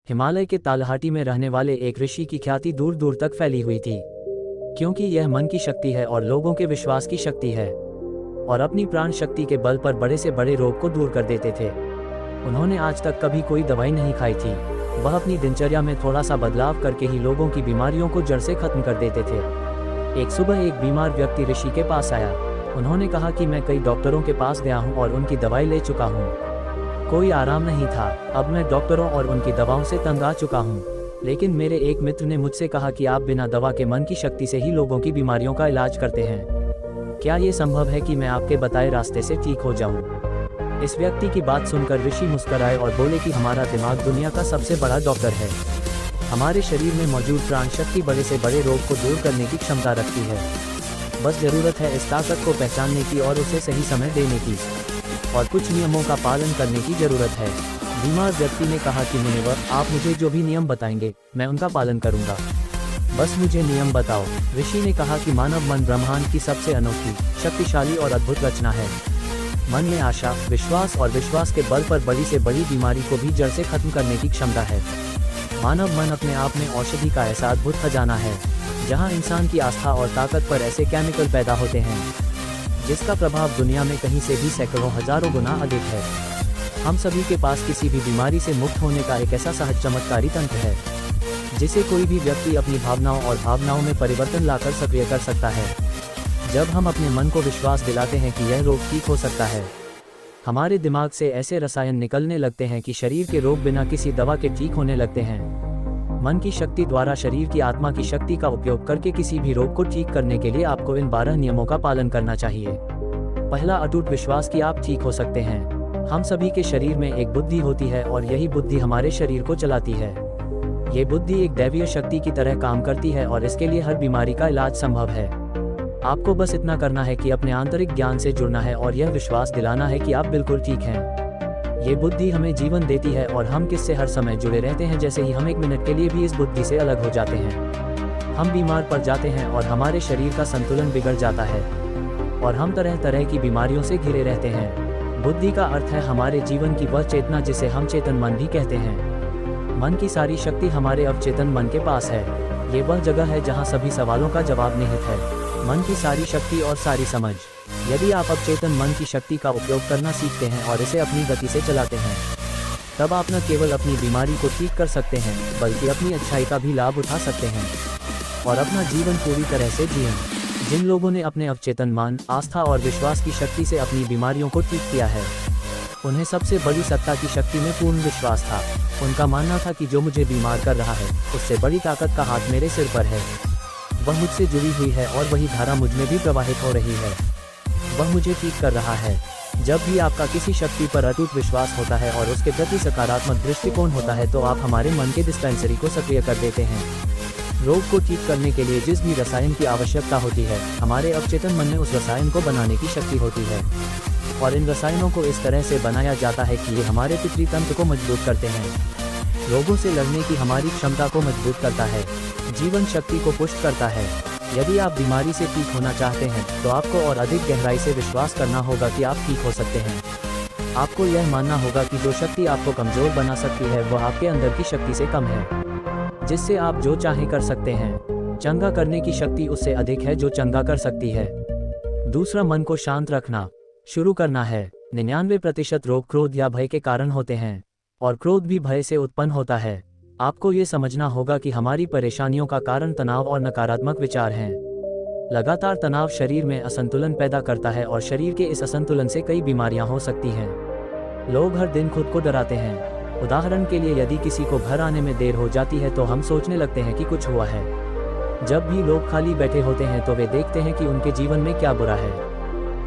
हिमालय के तालहाटी में रहने वाले एक ऋषि की ख्याति दूर दूर तक फैली हुई थी, क्योंकि यह मन की शक्ति है और लोगों के विश्वास की शक्ति है, और अपनी प्राण शक्ति के बल पर बड़े से बड़े रोग को दूर कर देते थे। उन्होंने आज तक कभी कोई दवाई नहीं खाई थी। वह अपनी दिनचर्या में थोड़ा सा बदलाव करके ही लोगों की बीमारियों को जड़ से खत्म कर देते थे। एक सुबह एक बीमार व्यक्ति ऋषि के पास आया। उन्होंने कहा कि मैं कई डॉक्टरों के पास गया हूँ और उनकी दवाई ले चुका हूँ, कोई आराम नहीं था। अब मैं डॉक्टरों और उनकी दवाओं से तंग आ चुका हूँ, लेकिन मेरे एक मित्र ने मुझसे कहा कि आप बिना दवा के मन की शक्ति से ही लोगों की बीमारियों का इलाज करते हैं। क्या ये संभव है कि मैं आपके बताए रास्ते से ठीक हो जाऊं? इस व्यक्ति की बात सुनकर ऋषि मुस्कुराए और बोले कि हमारा दिमाग दुनिया का सबसे बड़ा डॉक्टर है। हमारे शरीर में मौजूद प्राण शक्ति बड़े से बड़े रोग को दूर करने की क्षमता रखती है। बस जरूरत है इस ताकत को पहचानने की और उसे सही समय देने की, और कुछ नियमों का पालन करने की जरूरत है। बीमार व्यक्ति ने कहा कि मुनिवर, आप मुझे जो भी नियम बताएंगे मैं उनका पालन करूंगा, बस मुझे नियम बताओ। ऋषि ने कहा कि मानव मन ब्रह्मांड की सबसे अनोखी, शक्तिशाली और अद्भुत रचना है। मन में आशा, विश्वास और विश्वास के बल पर बड़ी से बड़ी बीमारी को भी जड़ से खत्म करने की क्षमता है। मानव मन अपने आप में औषधि का ऐसा अद्भुत खजाना है, जहां इंसान की आस्था और ताकत पर ऐसे केमिकल पैदा होते हैं जिसका प्रभाव दुनिया में कहीं से भी सैकड़ों हजारों गुना अधिक है। हम सभी के पास किसी भी बीमारी से मुक्त होने का एक ऐसा सहज चमत्कारी तंत्र है, जिसे कोई भी व्यक्ति अपनी भावनाओं और भावनाओं में परिवर्तन लाकर सक्रिय कर सकता है। जब हम अपने मन को विश्वास दिलाते हैं कि यह रोग ठीक हो सकता है, हमारे दिमाग से ऐसे रसायन निकलने लगते हैं कि शरीर के रोग बिना किसी दवा के ठीक होने लगते हैं। मन की शक्ति द्वारा शरीर की आत्मा की शक्ति का उपयोग करके किसी भी रोग को ठीक करने के लिए आपको इन 12 नियमों का पालन करना चाहिए। पहला, अटूट विश्वास कि आप ठीक हो सकते हैं। हम सभी के शरीर में एक बुद्धि होती है और यही बुद्धि हमारे शरीर को चलाती है। ये बुद्धि एक दैवीय शक्ति की तरह काम करती है और इसके लिए हर बीमारी का इलाज संभव है। आपको बस इतना करना है कि अपने आंतरिक ज्ञान से जुड़ना है और यह विश्वास दिलाना है कि आप बिल्कुल ठीक हैं। ये बुद्धि हमें जीवन देती है और हम किससे हर समय जुड़े रहते हैं। जैसे ही हम एक मिनट के लिए भी इस बुद्धि से अलग हो जाते हैं, हम बीमार पड़ जाते हैं और हमारे शरीर का संतुलन बिगड़ जाता है और हम तरह तरह की बीमारियों से घिरे रहते हैं। बुद्धि का अर्थ है हमारे जीवन की वह चेतना जिसे हम चेतन मन भी कहते हैं। मन की सारी शक्ति हमारे अवचेतन मन के पास है। ये वह जगह है जहाँ सभी सवालों का जवाब निहित है। मन की सारी शक्ति और सारी समझ। यदि आप अवचेतन मन की शक्ति का उपयोग करना सीखते हैं और इसे अपनी गति से चलाते हैं, तब आप न केवल अपनी बीमारी को ठीक कर सकते हैं, बल्कि अपनी अच्छाई का भी लाभ उठा सकते हैं और अपना जीवन पूरी तरह से जिएं। जिन लोगों ने अपने अवचेतन मन, आस्था और विश्वास की शक्ति से अपनी बीमारियों को ठीक किया है, उन्हें सबसे बड़ी सत्ता की शक्ति में पूर्ण विश्वास था। उनका मानना था कि जो मुझे बीमार कर रहा है, उससे बड़ी ताकत का हाथ मेरे सिर पर है। वह मुझसे जुड़ी हुई है और वही धारा मुझ में भी प्रवाहित हो रही है। वह मुझे ठीक कर रहा है। जब भी आपका किसी शक्ति पर अटूट विश्वास होता है और उसके प्रति सकारात्मक दृष्टिकोण होता है, तो आप हमारे मन के डिस्पेंसरी को सक्रिय कर देते हैं। रोग को ठीक करने के लिए जिस भी रसायन की आवश्यकता होती है, हमारे अवचेतन मन में उस रसायन को बनाने की शक्ति होती है, और इन रसायनों को इस तरह से बनाया जाता है कि ये हमारे पितृ तंत्र को मजबूत करते हैं, रोगों से लड़ने की हमारी क्षमता को मजबूत करता है, जीवन शक्ति को पुष्ट करता है। यदि आप बीमारी से ठीक होना चाहते हैं, तो आपको और अधिक गहराई से विश्वास करना होगा कि आप ठीक हो सकते हैं। आपको यह मानना होगा कि जो शक्ति आपको कमजोर बना सकती है, वह आपके अंदर की शक्ति से कम है, जिससे आप जो चाहें कर सकते हैं। चंगा करने की शक्ति उससे अधिक है जो चंगा कर सकती है। दूसरा, मन को शांत रखना शुरू करना है। 99% रोग क्रोध या भय के कारण होते हैं, और क्रोध भी भय से उत्पन्न होता है। आपको ये समझना होगा कि हमारी परेशानियों का कारण तनाव और नकारात्मक विचार हैं। लगातार तनाव शरीर में असंतुलन पैदा करता है और शरीर के इस असंतुलन से कई बीमारियां हो सकती हैं। लोग हर दिन खुद को डराते हैं। उदाहरण के लिए, यदि किसी को घर आने में देर हो जाती है तो हम सोचने लगते हैं कि कुछ हुआ है। जब भी लोग खाली बैठे होते हैं तो वे देखते हैं कि उनके जीवन में क्या बुरा है।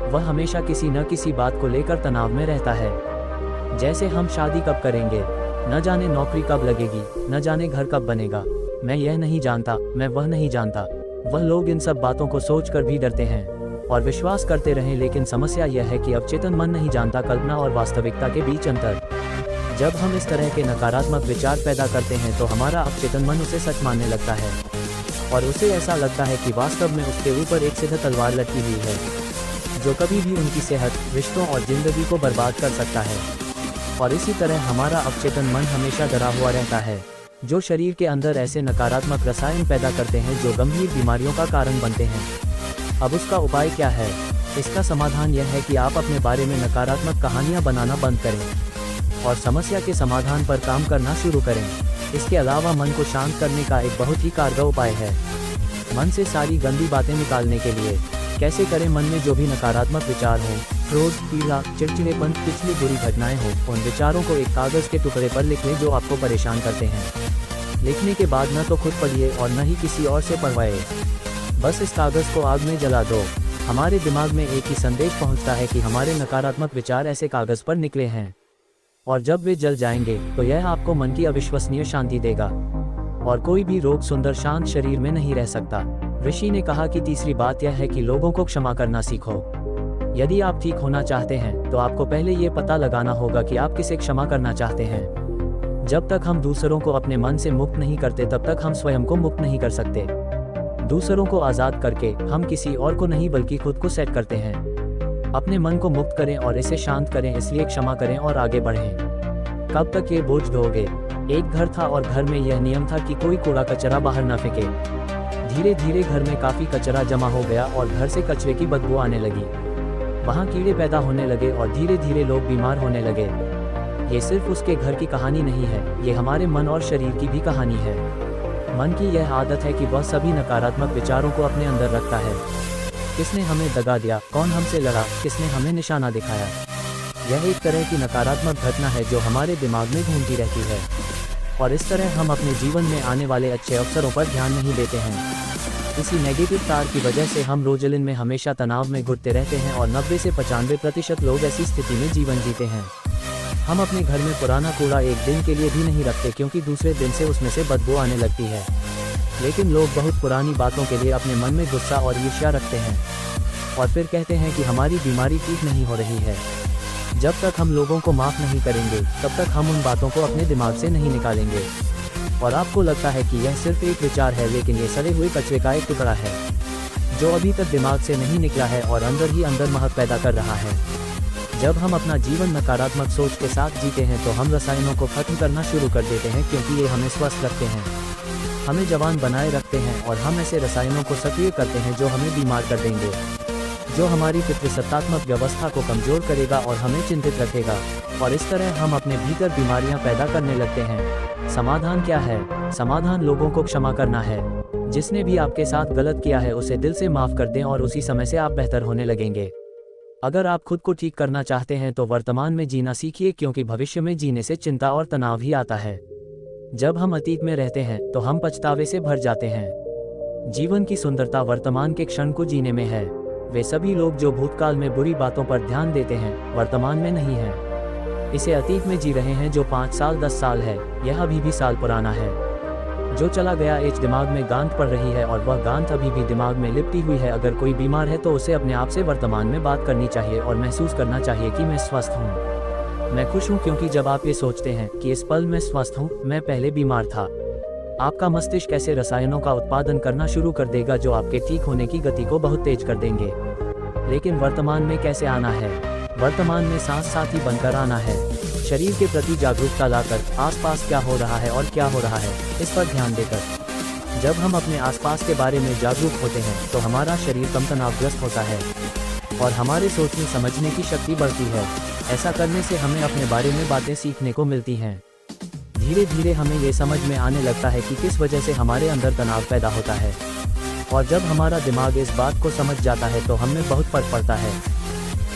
वह हमेशा किसी न किसी बात को लेकर तनाव में रहता है, जैसे हम शादी कब करेंगे, न जाने नौकरी कब लगेगी, न जाने घर कब बनेगा, मैं यह नहीं जानता, मैं वह नहीं जानता। वह लोग इन सब बातों को सोचकर भी डरते हैं और विश्वास करते रहें, लेकिन समस्या यह है कि अवचेतन मन नहीं जानता कल्पना और वास्तविकता के बीच अंतर। जब हम इस तरह के नकारात्मक विचार पैदा करते हैं तो हमारा अवचेतन मन उसे सच मानने लगता है और उसे ऐसा लगता है कि वास्तव में उसके ऊपर एक सीधा तलवार लटकी हुई है, जो कभी भी उनकी सेहत, रिश्तों और जिंदगी को बर्बाद कर सकता है। और इसी तरह हमारा अवचेतन मन हमेशा डरा हुआ रहता है, जो शरीर के अंदर ऐसे नकारात्मक रसायन पैदा करते हैं जो गंभीर बीमारियों का कारण बनते हैं। अब उसका उपाय क्या है? इसका समाधान यह है कि आप अपने बारे में नकारात्मक कहानियां बनाना बंद करें और समस्या के समाधान पर काम करना शुरू करें। इसके अलावा मन को शांत करने का एक बहुत ही कारगर उपाय है। मन से सारी गंदी बातें निकालने के लिए कैसे करें? मन में जो भी नकारात्मक विचार हों, क्रोध, पीड़ा, चिड़चिड़ेपन, पिछली बुरी घटनाएं हों, उन विचारों को एक कागज़ के टुकड़े पर लिख लें जो आपको परेशान करते हैं। लिखने के बाद न तो खुद पढ़िए और न ही किसी और से पढ़वाए, बस इस कागज़ को आग में जला दो। हमारे दिमाग में एक ही संदेश पहुंचता है कि हमारे नकारात्मक विचार ऐसे कागज़ पर निकले हैं, और जब वे जल जाएंगे तो यह आपको मन की अविश्वसनीय शांति देगा, और कोई भी रोग सुंदर शांत शरीर में नहीं रह सकता। ऋषि ने कहा कि तीसरी बात यह है कि लोगों को क्षमा करना सीखो। यदि आप ठीक होना चाहते हैं तो आपको पहले ये पता लगाना होगा कि आप किसे क्षमा करना चाहते हैं। जब तक हम दूसरों को अपने मन से मुक्त नहीं करते तब तक हम स्वयं को मुक्त नहीं कर सकते। दूसरों को आज़ाद करके हम किसी और को नहीं बल्कि खुद को सेट करते हैं। अपने मन को मुक्त करें और इसे शांत करें, इसलिए क्षमा करें और आगे बढ़ें। कब तक ये बोझ ढोगे? एक घर था और घर में यह नियम था कि कोई कूड़ा कचरा बाहर न फेंके। धीरे धीरे घर में काफ़ी कचरा जमा हो गया और घर से कचरे की बदबू आने लगी। वहाँ कीड़े पैदा होने लगे और धीरे धीरे लोग बीमार होने लगे। ये सिर्फ उसके घर की कहानी नहीं है, ये हमारे मन और शरीर की भी कहानी है। मन की यह आदत है कि वह सभी नकारात्मक विचारों को अपने अंदर रखता है। किसने हमें दगा दिया? कौन हमसे लड़ा? किसने हमें निशाना दिखाया? यह एक तरह की नकारात्मक घटना है जो हमारे दिमाग में घूमती रहती है, और इस तरह हम अपने जीवन में आने वाले अच्छे अवसरों पर ध्यान नहीं देते हैं। इसी नेगेटिव तार की वजह से हम रोजलिन में हमेशा तनाव में घुटते रहते हैं और 90 से 95% लोग ऐसी स्थिति में जीवन जीते हैं। हम अपने घर में पुराना कूड़ा एक दिन के लिए भी नहीं रखते क्योंकि दूसरे दिन से उसमें से बदबू आने लगती है। लेकिन लोग बहुत पुरानी बातों के लिए अपने मन में गुस्सा और ईर्ष्या रखते हैं और फिर कहते हैं कि हमारी बीमारी ठीक नहीं हो रही है। जब तक हम लोगों को माफ़ नहीं करेंगे तब तक हम उन बातों को अपने दिमाग से नहीं निकालेंगे। और आपको लगता है कि यह सिर्फ एक विचार है, लेकिन ये सड़े हुए कचरे का एक टुकड़ा है जो अभी तक दिमाग से नहीं निकला है और अंदर ही अंदर महक पैदा कर रहा है। जब हम अपना जीवन नकारात्मक सोच के साथ जीते हैं तो हम रसायनों को खत्म करना शुरू कर देते हैं, क्योंकि ये हमें स्वस्थ रखते हैं, हमें जवान बनाए रखते हैं, और हम ऐसे रसायनों को सक्रिय करते हैं जो हमें बीमार कर देंगे, जो हमारी पितृसत्तात्मक व्यवस्था को कमजोर करेगा और हमें चिंतित रखेगा, और इस तरह हम अपने भीतर बीमारियां पैदा करने लगते हैं। समाधान क्या है? समाधान लोगों को क्षमा करना है। जिसने भी आपके साथ गलत किया है उसे दिल से माफ कर दें और उसी समय से आप बेहतर होने लगेंगे। अगर आप खुद को ठीक करना चाहते हैं तो वर्तमान में जीना सीखिए, क्योंकि भविष्य में जीने से चिंता और तनाव ही आता है। जब हम अतीत में रहते हैं तो हम पछतावे से भर जाते हैं। जीवन की सुंदरता वर्तमान के क्षण को जीने में है। वे सभी लोग जो भूतकाल में बुरी बातों पर ध्यान देते हैं वर्तमान में नहीं हैं। इसे अतीत में जी रहे हैं जो 5 साल 10 साल है, यह अभी भी साल पुराना है। जो चला गया एज दिमाग में गांठ पड़ रही है और वह गांठ अभी भी दिमाग में लिपटी हुई है। अगर कोई बीमार है तो उसे अपने आप से वर्तमान में बात करनी चाहिए और महसूस करना चाहिए कि मैं स्वस्थ हूँ, मैं खुश हूँ, क्योंकि जब आप ये सोचते हैं कि इस पल मैं स्वस्थ हूँ, मैं पहले बीमार था, आपका मस्तिष्क ऐसे रसायनों का उत्पादन करना शुरू कर देगा जो आपके ठीक होने की गति को बहुत तेज कर देंगे। लेकिन वर्तमान में कैसे आना है? वर्तमान में सांस साथी बनकर आना है। शरीर के प्रति जागरूकता लाकर आसपास क्या हो रहा है और क्या हो रहा है इस पर ध्यान देकर। जब हम अपने आसपास के बारे में जागरूक होते हैं तो हमारा शरीर कम तनावग्रस्त होता है और हमारे सोचने समझने की शक्ति बढ़ती है। ऐसा करने से हमें अपने बारे में बातें सीखने को मिलती हैं। धीरे धीरे हमें ये समझ में आने लगता है कि किस वजह से हमारे अंदर तनाव पैदा होता है, और जब हमारा दिमाग इस बात को समझ जाता है तो हमें बहुत फर्क पड़ता है।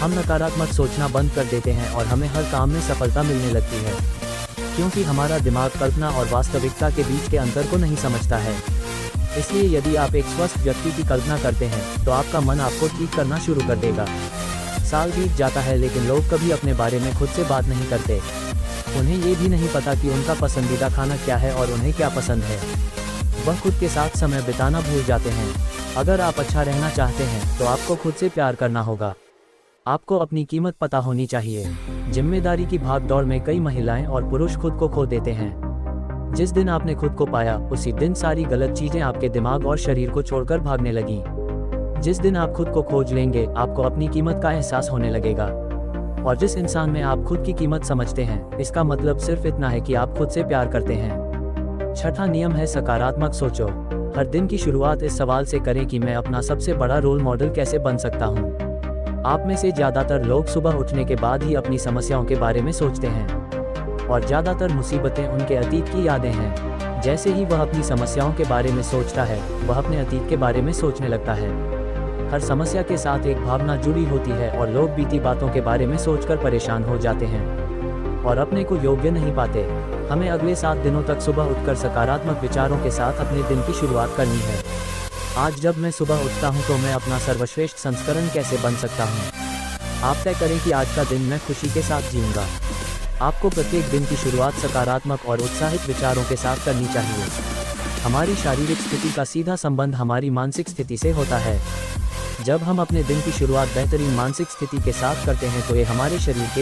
हम नकारात्मक सोचना बंद कर देते हैं और हमें हर काम में सफलता मिलने लगती है, क्योंकि हमारा दिमाग कल्पना और वास्तविकता के बीच के अंतर को नहीं समझता है। इसलिए यदि आप एक स्वस्थ व्यक्ति की कल्पना करते हैं तो आपका मन आपको ठीक करना शुरू कर देगा। साल बीत जाता है लेकिन लोग कभी अपने बारे में खुद से बात नहीं करते। उन्हें ये भी नहीं पता कि उनका पसंदीदा खाना क्या है और उन्हें क्या पसंद है। वह खुद के साथ समय बिताना भूल जाते हैं। अगर आप अच्छा रहना चाहते हैं तो आपको खुद से प्यार करना होगा। आपको अपनी कीमत पता होनी चाहिए। जिम्मेदारी की भागदौड़ में कई महिलाएं और पुरुष खुद को खो देते हैं। जिस दिन आपने खुद को पाया उसी दिन सारी गलत चीजें आपके दिमाग और शरीर को छोड़कर भागने लगी। जिस दिन आप खुद को खोज लेंगे आपको अपनी कीमत का एहसास होने लगेगा। और जिस इंसान में आप खुद की कीमत समझते हैं, इसका मतलब सिर्फ इतना है कि आप खुद से प्यार करते हैं। छठा नियम है सकारात्मक सोचो। हर दिन की शुरुआत इस सवाल से करें कि मैं अपना सबसे बड़ा रोल मॉडल कैसे बन सकता हूँ। आप में से ज़्यादातर लोग सुबह उठने के बाद ही अपनी समस्याओं के बारे में सोचते हैं, और ज़्यादातर मुसीबतें उनके अतीत की यादें हैं। जैसे ही वह अपनी समस्याओं के बारे में सोचता है, वह अपने अतीत के बारे में सोचने लगता है। हर समस्या के साथ एक भावना जुड़ी होती है और लोग बीती बातों के बारे में सोचकर परेशान हो जाते हैं और अपने को योग्य नहीं पाते। हमें अगले 7 दिनों तक सुबह उठकर सकारात्मक विचारों के साथ अपने दिन की शुरुआत करनी है। आज जब मैं सुबह उठता हूं तो मैं अपना सर्वश्रेष्ठ संस्करण कैसे बन सकता हूं? आप तय करें कि आज का दिन मैं खुशी के साथ जीऊंगा। आपको प्रत्येक दिन की शुरुआत सकारात्मक और उत्साहित विचारों के साथ करनी चाहिए। हमारी शारीरिक स्थिति का सीधा संबंध हमारी मानसिक स्थिति से होता है। जब हम अपने दिन की शुरुआत बेहतरीन मानसिक स्थिति के साथ करते हैं तो ये हमारे शरीर के